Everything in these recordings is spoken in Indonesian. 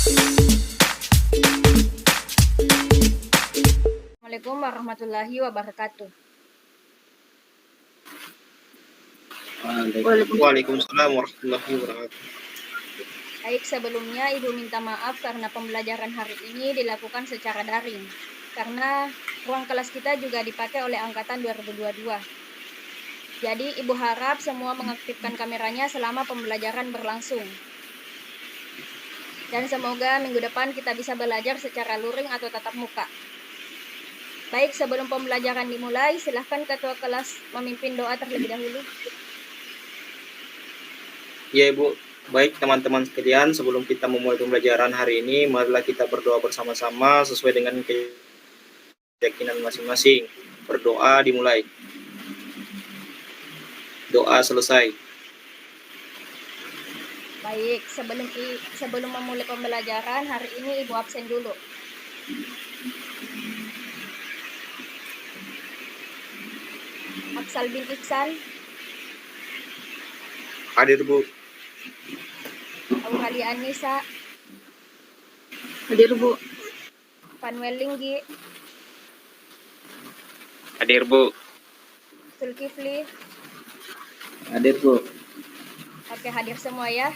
Assalamualaikum warahmatullahi wabarakatuh. Waalaikumsalam warahmatullahi wabarakatuh. Baik, sebelumnya Ibu minta maaf karena pembelajaran hari ini dilakukan secara daring, karena ruang kelas kita juga dipakai oleh angkatan 2022. Jadi Ibu harap semua mengaktifkan kameranya selama pembelajaran berlangsung. Dan semoga minggu depan kita bisa belajar secara luring atau tatap muka. Baik, sebelum pembelajaran dimulai, silahkan Ketua kelas memimpin doa terlebih dahulu. Ya Ibu, baik teman-teman sekalian, sebelum kita memulai pembelajaran hari ini, marilah kita berdoa bersama-sama sesuai dengan keyakinan masing-masing. Berdoa dimulai. Doa selesai. Baik, sebelum memulai pembelajaran, hari ini Ibu absen dulu. Aksal bin Iksan, Hadir Bu. Auralia Anissa, Hadir Bu. Panuel Linggi, Hadir Bu. Zulkifli. Hadir Bu. Oke, hadir semua ya.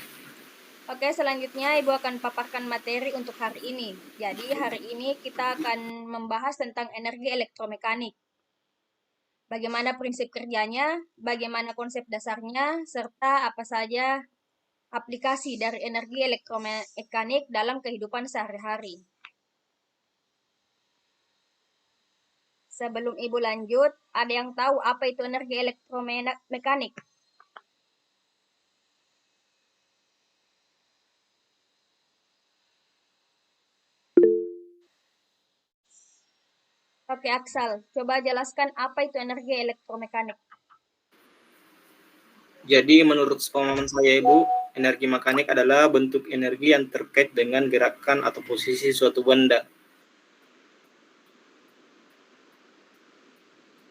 Oke, selanjutnya Ibu akan paparkan materi untuk hari ini. Jadi hari ini kita akan membahas tentang energi elektromekanik. Bagaimana prinsip kerjanya, bagaimana konsep dasarnya, serta apa saja aplikasi dari energi elektromekanik dalam kehidupan sehari-hari. Sebelum Ibu lanjut, ada yang tahu apa itu energi elektromekanik? Oke, Aksal, coba jelaskan apa itu energi elektromekanik. Jadi menurut pemahaman saya Ibu, energi mekanik adalah bentuk energi yang terkait dengan gerakan atau posisi suatu benda.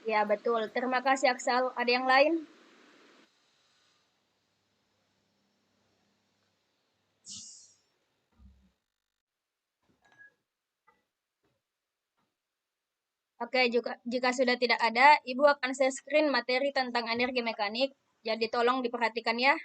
Ya, betul. Terima kasih, Aksal. Ada yang lain? Oke, jika sudah tidak ada, Ibu akan share screen materi tentang energi mekanik. Jadi tolong diperhatikan ya.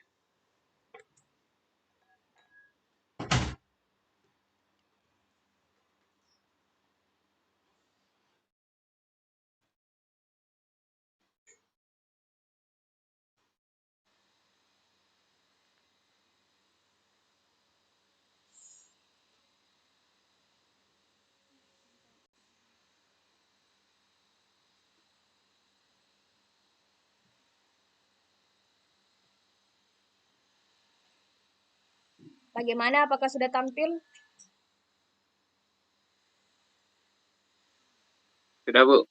Bagaimana? Apakah sudah tampil? Sudah Bu.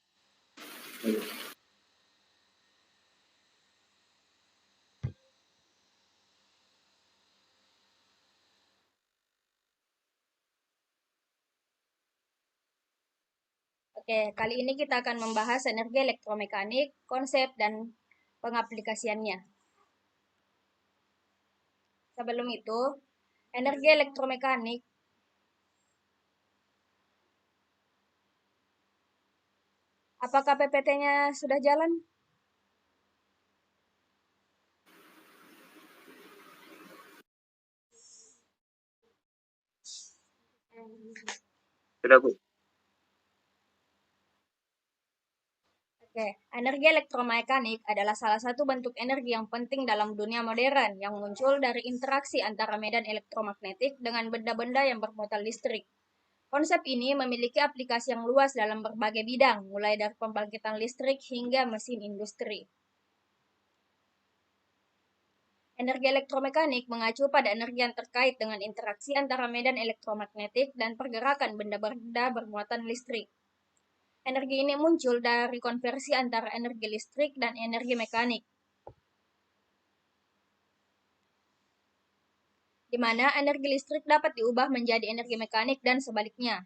Oke, kali ini kita akan membahas energi elektromekanik, konsep, dan pengaplikasiannya. Sebelum itu, energi elektromekanik apakah PPT-nya sudah jalan? Sudah Bu. Oke, energi elektromekanik adalah salah satu bentuk energi yang penting dalam dunia modern yang muncul dari interaksi antara medan elektromagnetik dengan benda-benda yang bermuatan listrik. Konsep ini memiliki aplikasi yang luas dalam berbagai bidang, mulai dari pembangkitan listrik hingga mesin industri. Energi elektromekanik mengacu pada energi yang terkait dengan interaksi antara medan elektromagnetik dan pergerakan benda-benda bermuatan listrik. Energi ini muncul dari konversi antara energi listrik dan energi mekanik, di mana energi listrik dapat diubah menjadi energi mekanik dan sebaliknya.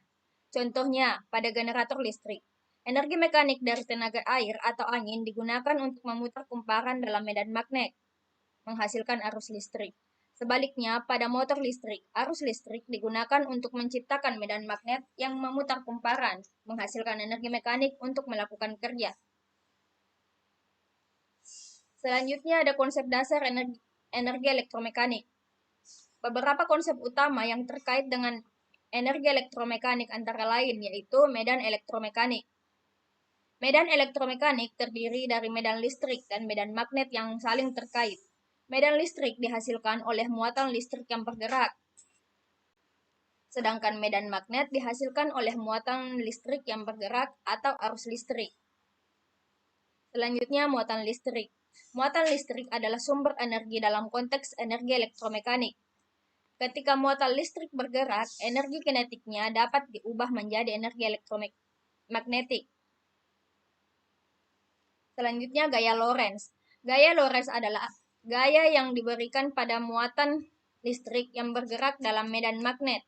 Contohnya, pada generator listrik, energi mekanik dari tenaga air atau angin digunakan untuk memutar kumparan dalam medan magnet, menghasilkan arus listrik. Sebaliknya, pada motor listrik, arus listrik digunakan untuk menciptakan medan magnet yang memutar kumparan, menghasilkan energi mekanik untuk melakukan kerja. Selanjutnya ada konsep dasar energi elektromekanik. Beberapa konsep utama yang terkait dengan energi elektromekanik antara lain yaitu medan elektromekanik. Medan elektromekanik terdiri dari medan listrik dan medan magnet yang saling terkait. Medan listrik dihasilkan oleh muatan listrik yang bergerak, sedangkan medan magnet dihasilkan oleh muatan listrik yang bergerak atau arus listrik. Selanjutnya, muatan listrik. Muatan listrik adalah sumber energi dalam konteks energi elektromekanik. Ketika muatan listrik bergerak, energi kinetiknya dapat diubah menjadi energi elektromagnetik. Selanjutnya, gaya Lorentz. Gaya Lorentz adalah gaya yang diberikan pada muatan listrik yang bergerak dalam medan magnet.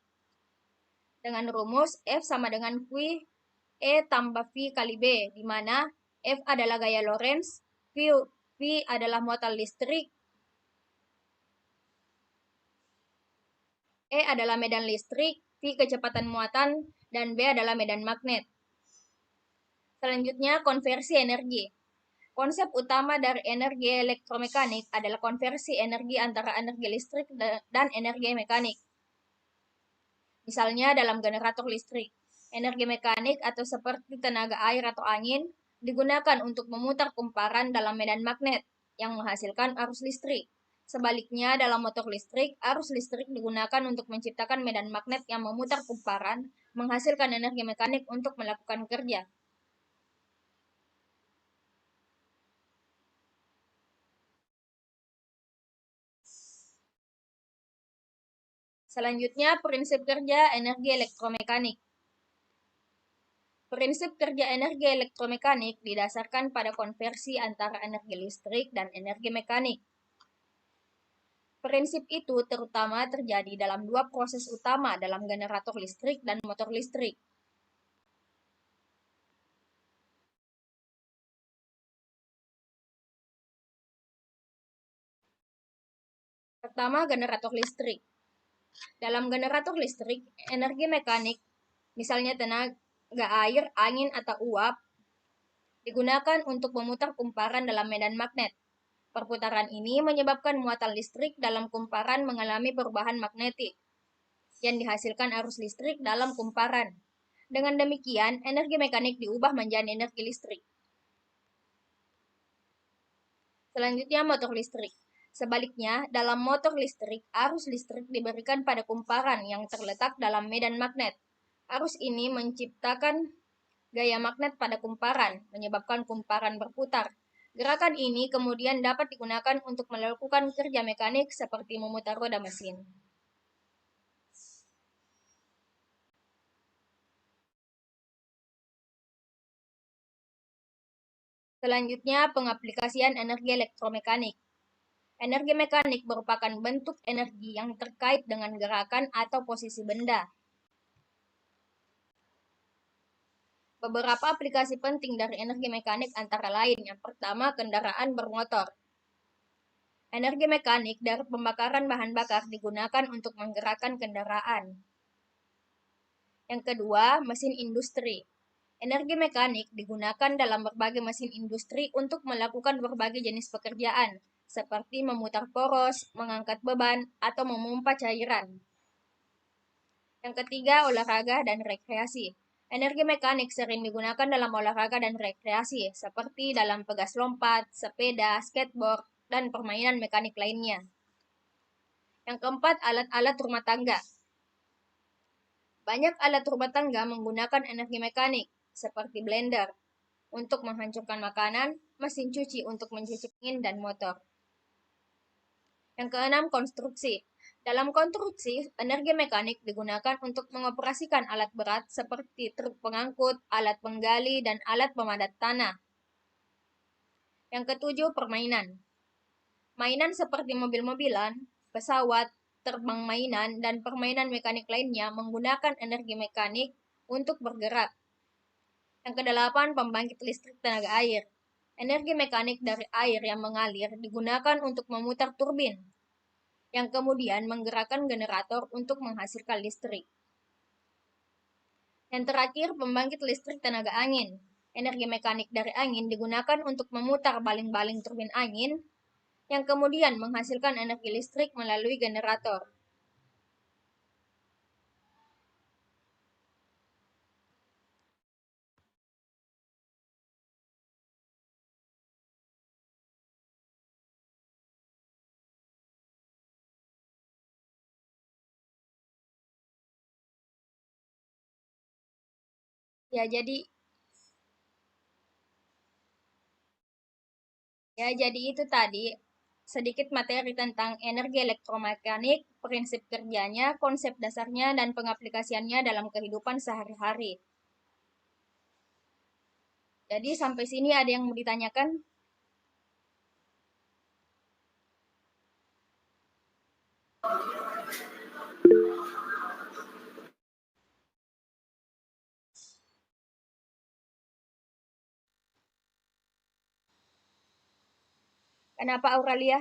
Dengan rumus F sama dengan Q E tambah V kali B, di mana F adalah gaya Lorentz, V adalah muatan listrik, E adalah medan listrik, V kecepatan muatan, dan B adalah medan magnet. Selanjutnya, konversi energi. Konsep utama dari energi elektromekanik adalah konversi energi antara energi listrik dan energi mekanik. Misalnya dalam generator listrik, energi mekanik atau seperti tenaga air atau angin digunakan untuk memutar kumparan dalam medan magnet yang menghasilkan arus listrik. Sebaliknya, dalam motor listrik, arus listrik digunakan untuk menciptakan medan magnet yang memutar kumparan, menghasilkan energi mekanik untuk melakukan kerja. Selanjutnya, prinsip kerja energi elektromekanik. Prinsip kerja energi elektromekanik didasarkan pada konversi antara energi listrik dan energi mekanik. Prinsip itu terutama terjadi dalam dua proses utama dalam generator listrik dan motor listrik. Pertama, generator listrik. Dalam generator listrik, energi mekanik, misalnya tenaga air, angin, atau uap, digunakan untuk memutar kumparan dalam medan magnet. Perputaran ini menyebabkan muatan listrik dalam kumparan mengalami perubahan magnetik, yang dihasilkan arus listrik dalam kumparan. Dengan demikian, energi mekanik diubah menjadi energi listrik. Selanjutnya, motor listrik. Sebaliknya, dalam motor listrik, arus listrik diberikan pada kumparan yang terletak dalam medan magnet. Arus ini menciptakan gaya magnet pada kumparan, menyebabkan kumparan berputar. Gerakan ini kemudian dapat digunakan untuk melakukan kerja mekanik seperti memutar roda mesin. Selanjutnya, pengaplikasian energi elektromekanik. Energi mekanik merupakan bentuk energi yang terkait dengan gerakan atau posisi benda. Beberapa aplikasi penting dari energi mekanik antara lain, yang pertama, kendaraan bermotor. Energi mekanik dari pembakaran bahan bakar digunakan untuk menggerakkan kendaraan. Yang kedua, mesin industri. Energi mekanik digunakan dalam berbagai mesin industri untuk melakukan berbagai jenis pekerjaan, seperti memutar poros, mengangkat beban, atau memompa cairan. Yang ketiga, olahraga dan rekreasi. Energi mekanik sering digunakan dalam olahraga dan rekreasi, seperti dalam pegas lompat, sepeda, skateboard, dan permainan mekanik lainnya. Yang keempat, alat-alat rumah tangga. Banyak alat rumah tangga menggunakan energi mekanik, seperti blender untuk menghancurkan makanan, mesin cuci untuk mencuci piring, dan motor. Yang keenam, konstruksi. Dalam konstruksi, energi mekanik digunakan untuk mengoperasikan alat berat seperti truk pengangkut, alat penggali, dan alat pemadat tanah. Yang ketujuh, permainan. Mainan seperti mobil-mobilan, pesawat, terbang mainan, dan permainan mekanik lainnya menggunakan energi mekanik untuk bergerak. Yang kedelapan, pembangkit listrik tenaga air. Energi mekanik dari air yang mengalir digunakan untuk memutar turbin. yang kemudian menggerakkan generator untuk menghasilkan listrik. Yang terakhir, pembangkit listrik tenaga angin. Energi mekanik dari angin digunakan untuk memutar baling-baling turbin angin, yang kemudian menghasilkan energi listrik melalui generator. Jadi itu tadi sedikit materi tentang energi elektromekanik, prinsip kerjanya, konsep dasarnya, dan pengaplikasiannya dalam kehidupan sehari-hari. Jadi sampai sini ada yang mau ditanyakan? Kenapa Aurelia?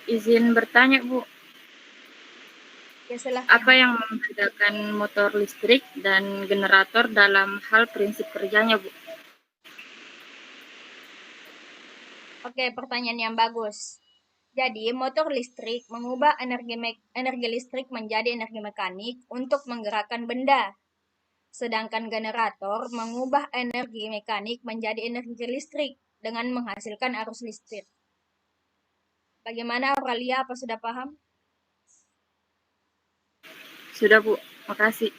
Izin bertanya, Bu. Ya, silahkan. Apa yang membedakan motor listrik dan generator dalam hal prinsip kerjanya, Bu? Oke, pertanyaan yang bagus. Jadi, motor listrik mengubah energi listrik menjadi energi mekanik untuk menggerakkan benda. Sedangkan generator mengubah energi mekanik menjadi energi listrik dengan menghasilkan arus listrik. Bagaimana Aurelia, apa sudah paham? Sudah, Bu. Makasih.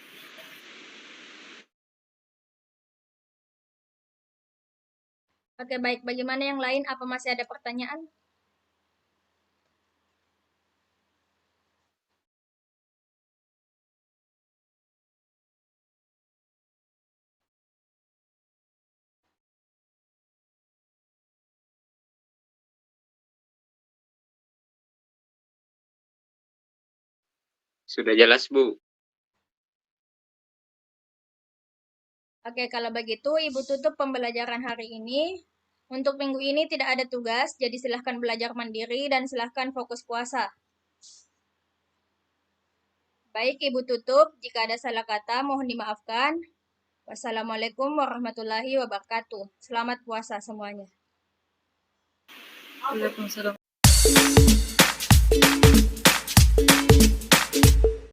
Oke, baik. Bagaimana yang lain? Apa masih ada pertanyaan? Sudah jelas, Bu. Oke, kalau begitu Ibu tutup pembelajaran hari ini. Untuk minggu ini tidak ada tugas, jadi silahkan belajar mandiri dan silahkan fokus puasa. Baik, Ibu tutup. Jika ada salah kata, mohon dimaafkan. Wassalamualaikum warahmatullahi wabarakatuh. Selamat puasa semuanya. Waalaikumsalam.